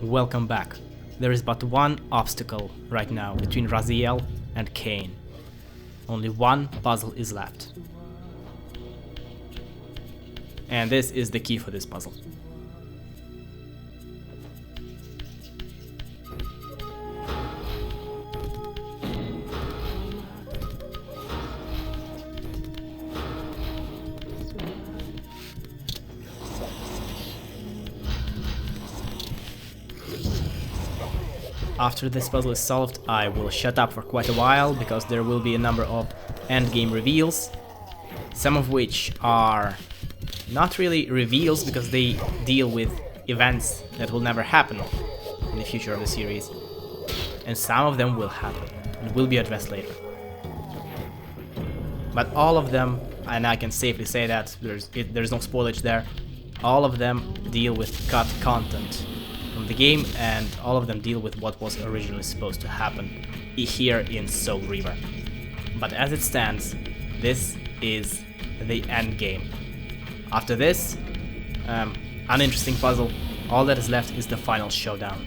Welcome back. There is but one obstacle right now between Raziel and Kain. Only one puzzle is left. And this is the key for this puzzle. After this puzzle is solved, I will shut up for quite a while, because there will be a number of endgame reveals, some of which are not really reveals because they deal with events that will never happen in the future of the series, and some of them will happen and will be addressed later. But all of them, and I can safely say that there's no spoilage there, all of them deal with cut content from the game, and all of them deal with what was originally supposed to happen here in Soul Reaver. But as it stands, this is the end game. After this uninteresting puzzle, all that is left is the final showdown.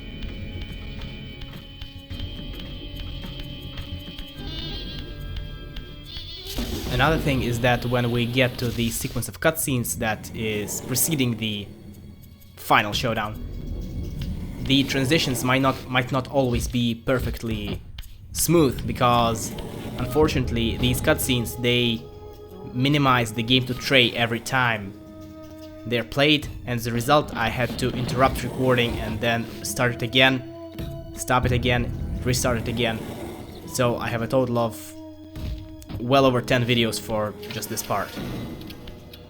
Another thing is that when we get to the sequence of cutscenes that is preceding the final showdown, the transitions might not always be perfectly smooth, because unfortunately these cutscenes, they minimize the game to tray every time they're played, and as a result I had to interrupt recording and then start it again, stop it again, restart it again. So I have a total of well over 10 videos for just this part,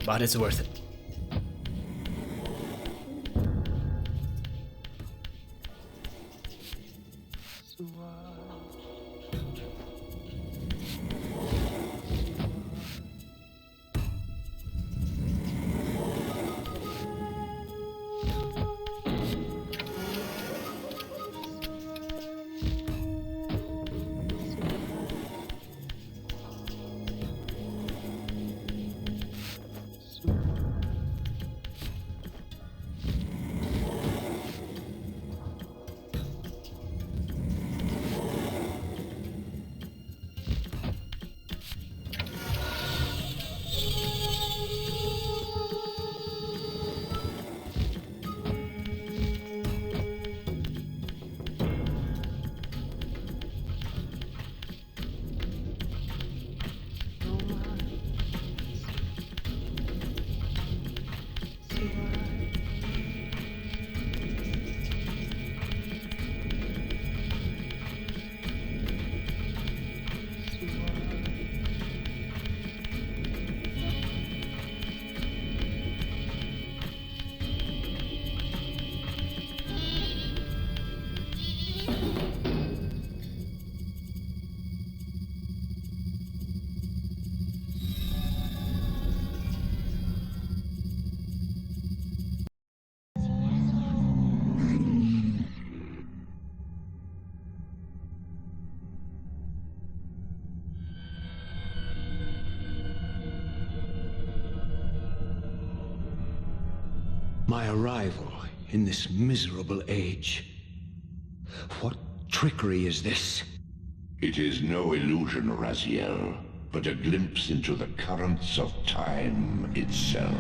but it's worth it. My arrival in this miserable age. What trickery is this? It is no illusion, Raziel, but a glimpse into the currents of time itself.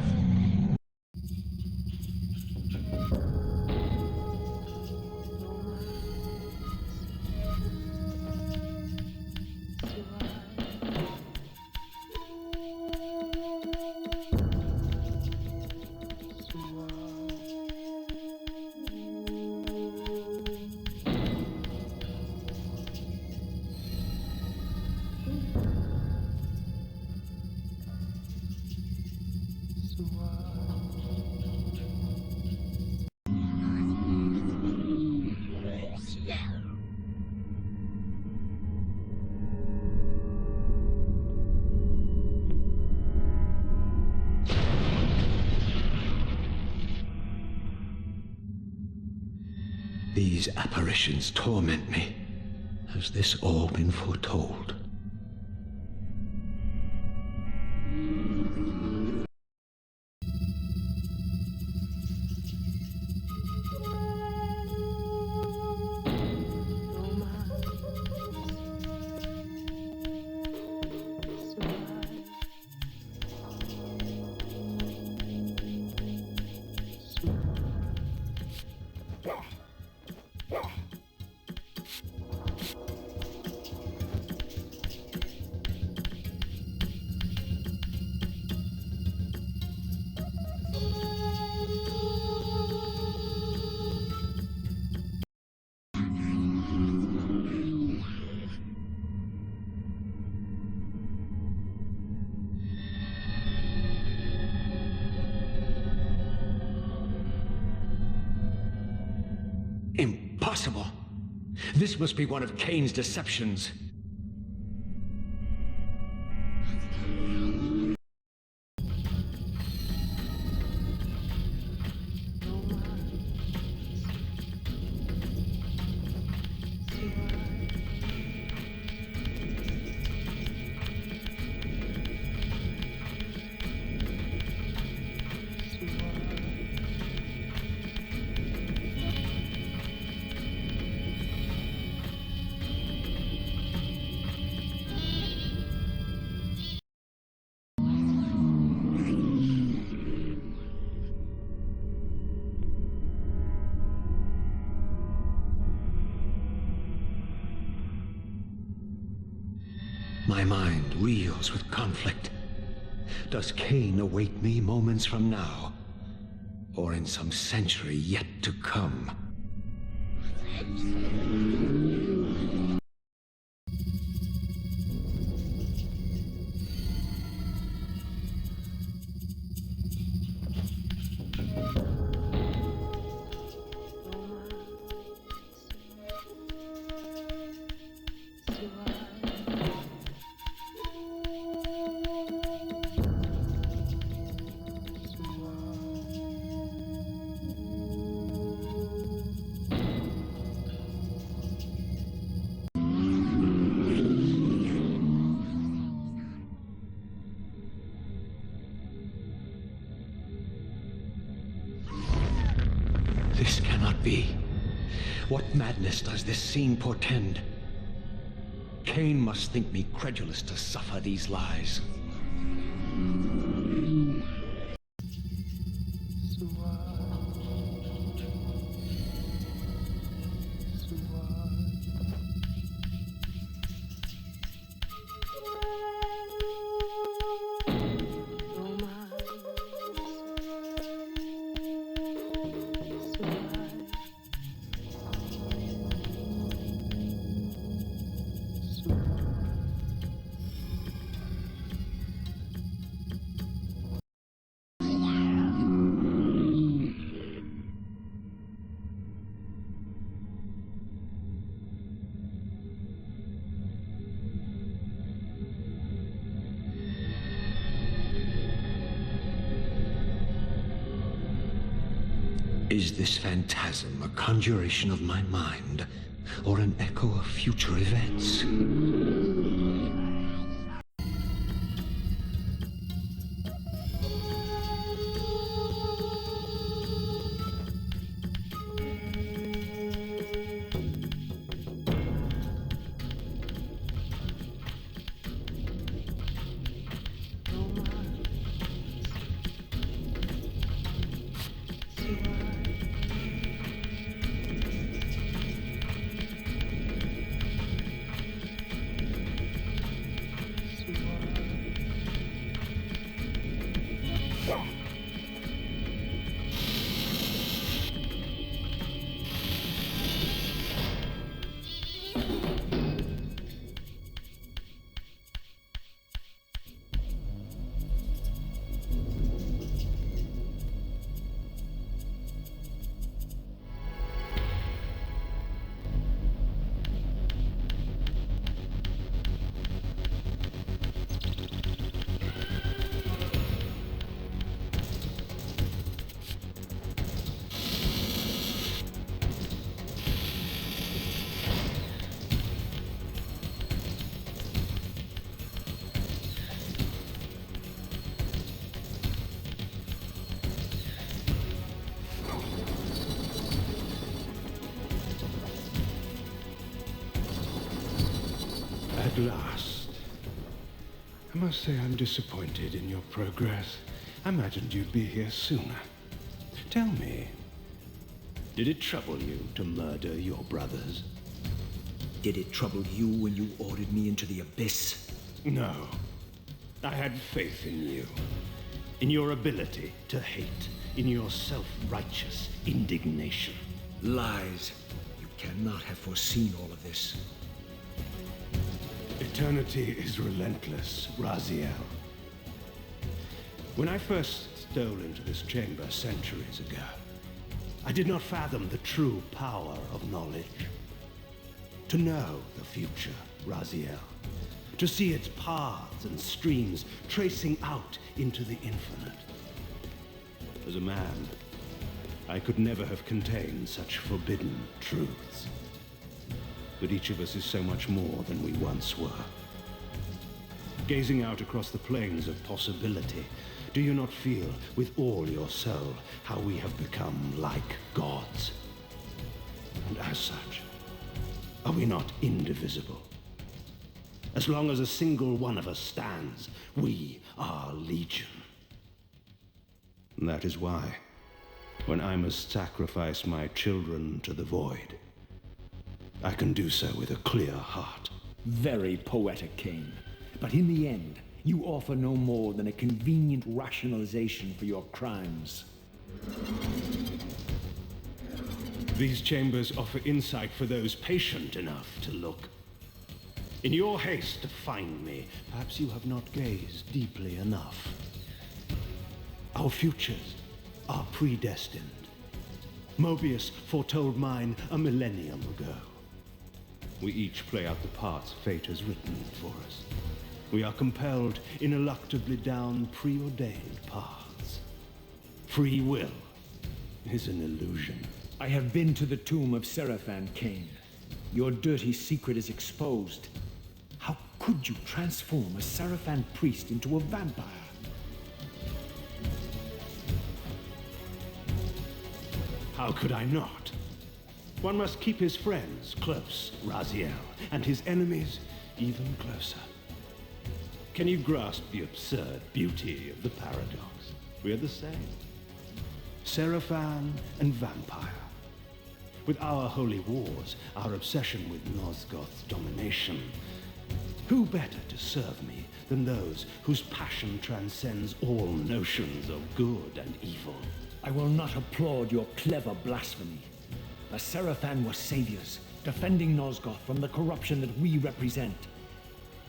These apparitions torment me. Has this all been foretold? Impossible! This must be one of Kain's deceptions. My mind reels with conflict. Does Kain await me moments from now? Or in some century yet to come? This cannot be. What madness does this scene portend? Kain must think me credulous to suffer these lies. Is this phantasm a conjuration of my mind, or an echo of future events? At last. I must say I'm disappointed in your progress. I imagined you'd be here sooner. Tell me, Did it trouble you to murder your brothers? Did it trouble you when you ordered me into the abyss? No. I had faith in you. In your ability to hate. In your self-righteous indignation. Lies. You cannot have foreseen all of this. Eternity is relentless, Raziel. When I first stole into this chamber centuries ago, I did not fathom the true power of knowledge. To know the future, Raziel. To see its paths and streams tracing out into the infinite. As a man, I could never have contained such forbidden truths. But each of us is so much more than we once were. Gazing out across the plains of possibility, do you not feel with all your soul how we have become like gods? And as such, are we not indivisible? As long as a single one of us stands, we are legion. And that is why, when I must sacrifice my children to the void, I can do so with a clear heart. Very poetic, Kain. But in the end, you offer no more than a convenient rationalization for your crimes. These chambers offer insight for those patient enough to look. In your haste to find me, perhaps you have not gazed deeply enough. Our futures are predestined. Mobius foretold mine a millennium ago. We each play out the parts fate has written for us. We are compelled ineluctably down preordained paths. Free will is an illusion. I have been to the tomb of Seraphan, Kain. Your dirty secret is exposed. How could you transform a Seraphan priest into a vampire? How could I not? One must keep his friends close, Raziel, and his enemies even closer. Can you grasp the absurd beauty of the paradox? We're the same. Seraphan and vampire. With our holy wars, our obsession with Nosgoth's domination, who better to serve me than those whose passion transcends all notions of good and evil? I will not applaud your clever blasphemy. The Seraphan were saviors, defending Nosgoth from the corruption that we represent.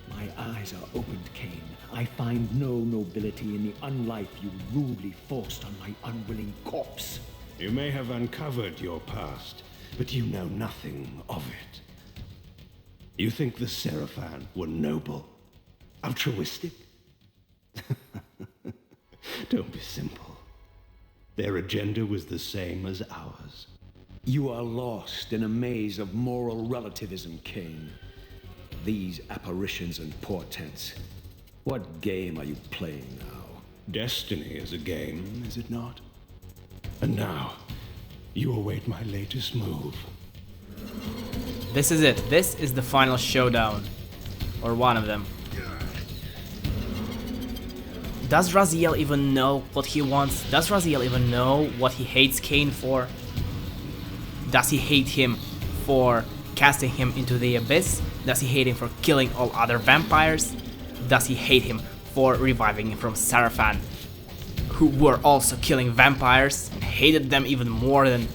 My eyes are opened, Kain. I find no nobility in the unlife you rudely forced on my unwilling corpse. You may have uncovered your past, but you know nothing of it. You think the Seraphan were noble, altruistic? Don't be simple. Their agenda was the same as ours. You are lost in a maze of moral relativism, Kain. These apparitions and portents. What game are you playing now? Destiny is a game, is it not? And now, you await my latest move. This is it. This is the final showdown. Or one of them. Does Raziel even know what he wants? Does Raziel even know what he hates Kain for? Does he hate him for casting him into the abyss? Does he hate him for killing all other vampires? Does he hate him for reviving him from Seraphan, who were also killing vampires and hated them even more than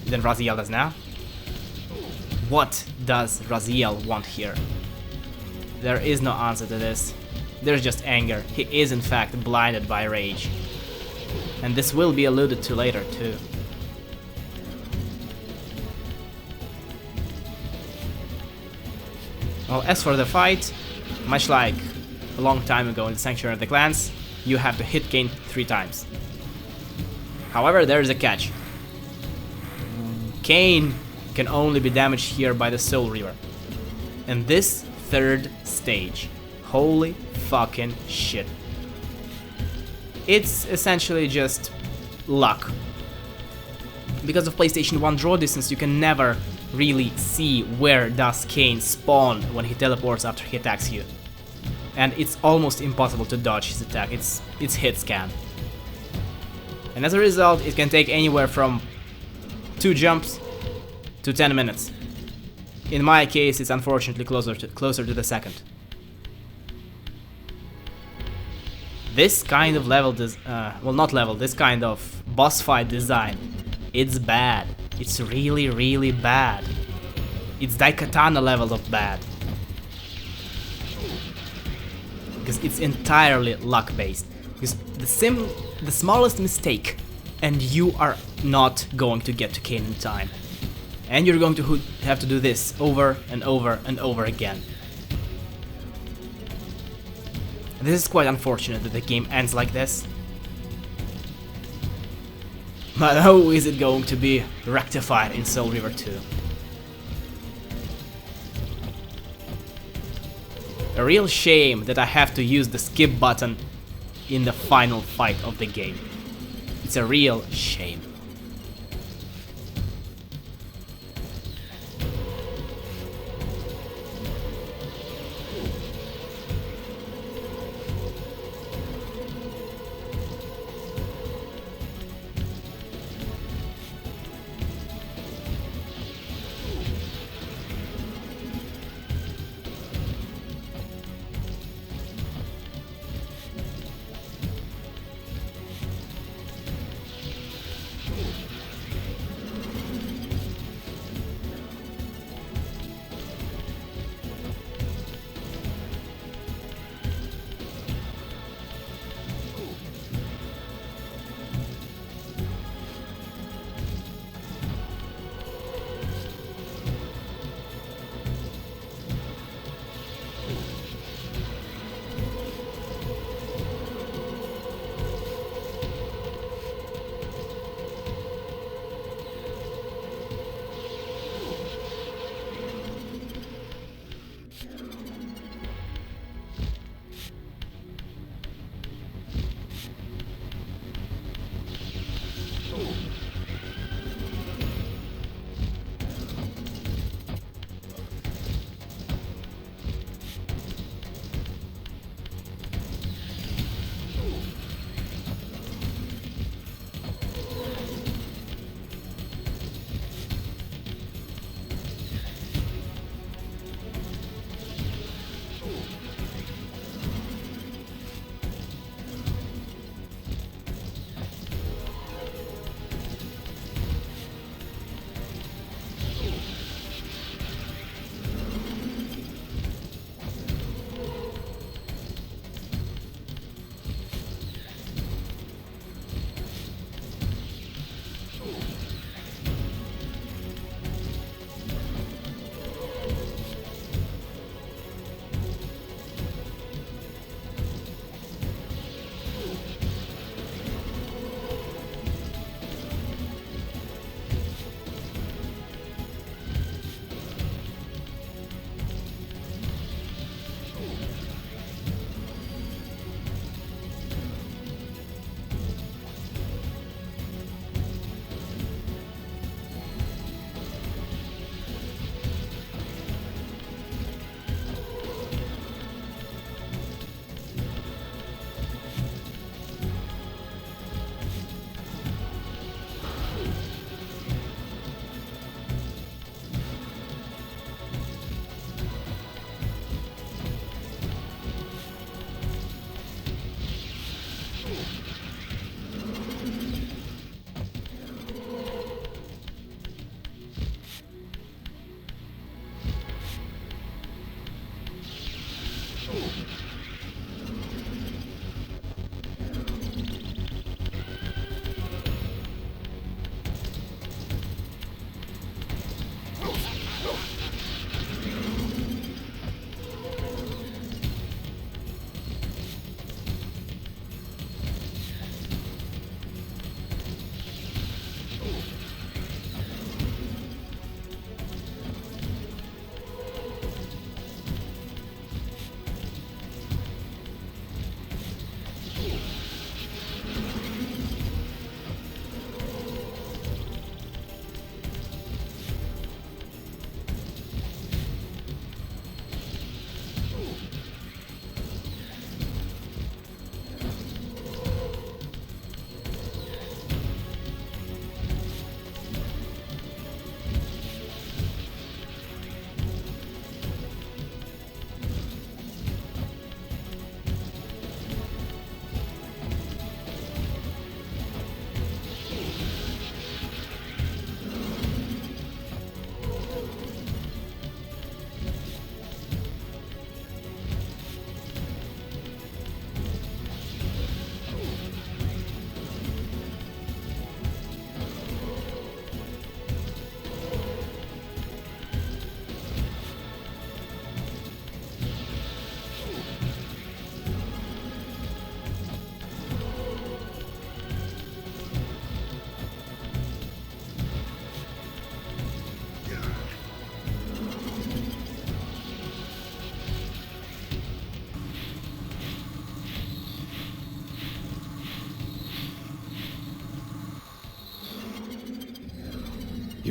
Raziel does now? What does Raziel want here? There is no answer to this. There's just anger. He is in fact blinded by rage. And this will be alluded to later too. Well, as for the fight, much like a long time ago in the Sanctuary of the Clans, you have to hit Kain 3 times. However, there is a catch. Kain can only be damaged here by the Soul Reaver. And this 3rd stage, holy fucking shit. It's essentially just luck. Because of PlayStation 1 draw distance, you can never really see where does Kain spawn when he teleports after he attacks you. And it's almost impossible to dodge his attack, it's hit scan. And as a result, it can take anywhere from 2 jumps to 10 minutes. In my case, it's unfortunately closer to the second. This kind of level, this kind of boss fight design, it's bad. It's really, really bad. It's Daikatana level of bad. Because it's entirely luck based. Because the smallest mistake and you are not going to get to Kain in time. And you're going to have to do this over and over and over again. This is quite unfortunate that the game ends like this. But how is it going to be rectified in Soul Reaver 2? A real shame that I have to use the skip button in the final fight of the game. It's a real shame.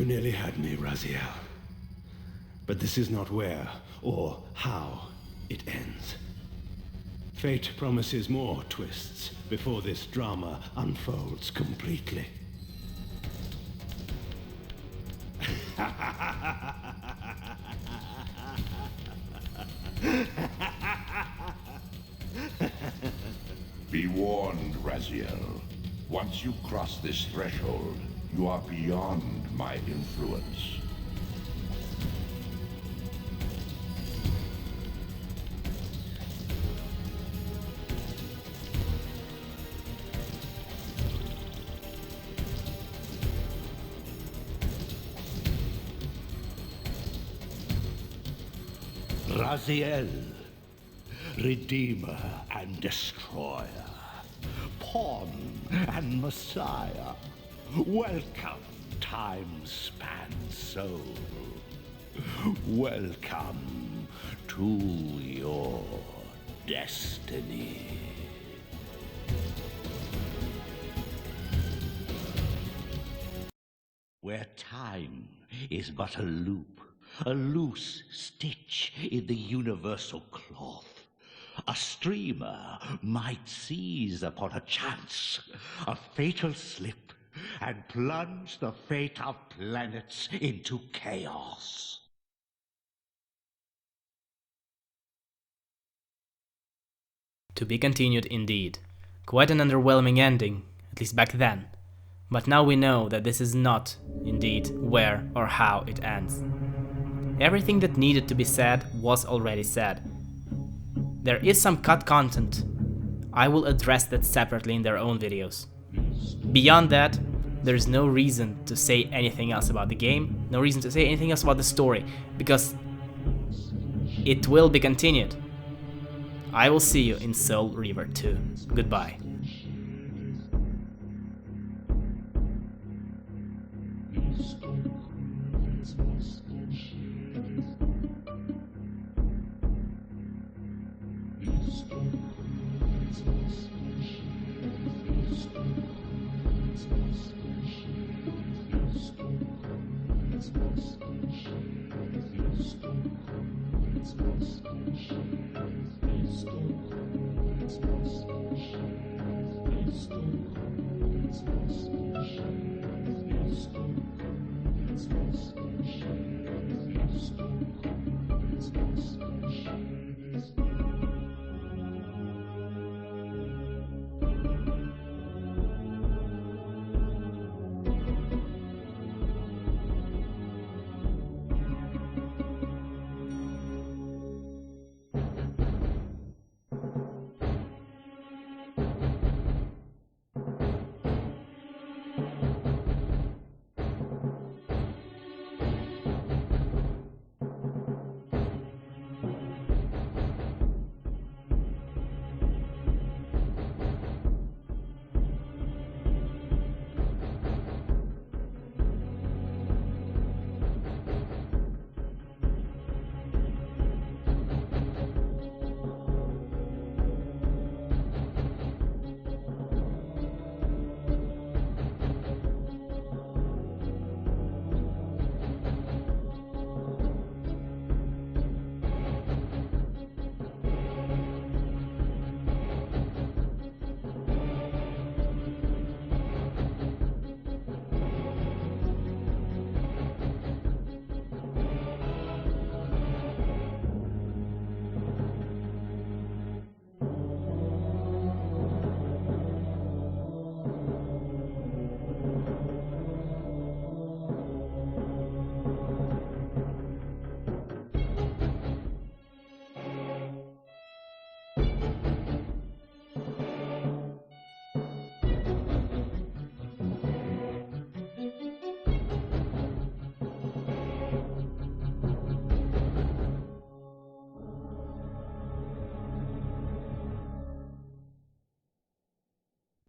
nearly had me, Raziel. But this is not where or how it ends. Fate promises more twists before this drama unfolds completely. Be warned, Raziel. Once you cross this threshold, you are beyond my influence. Raziel, Redeemer and Destroyer, Pawn and Messiah, welcome, time-span soul. Welcome to your destiny. Where time is but a loop, a loose stitch in the universal cloth, a streamer might seize upon a chance, a fatal slip, and plunge the fate of planets into chaos. To be continued indeed. Quite an underwhelming ending, at least back then. But now we know that this is not, indeed, where or how it ends. Everything that needed to be said was already said. There is some cut content. I will address that separately in their own videos. Beyond that, there is no reason to say anything else about the game, no reason to say anything else about the story, because it will be continued. I will see you in Soul Reaver 2. Goodbye. Stop.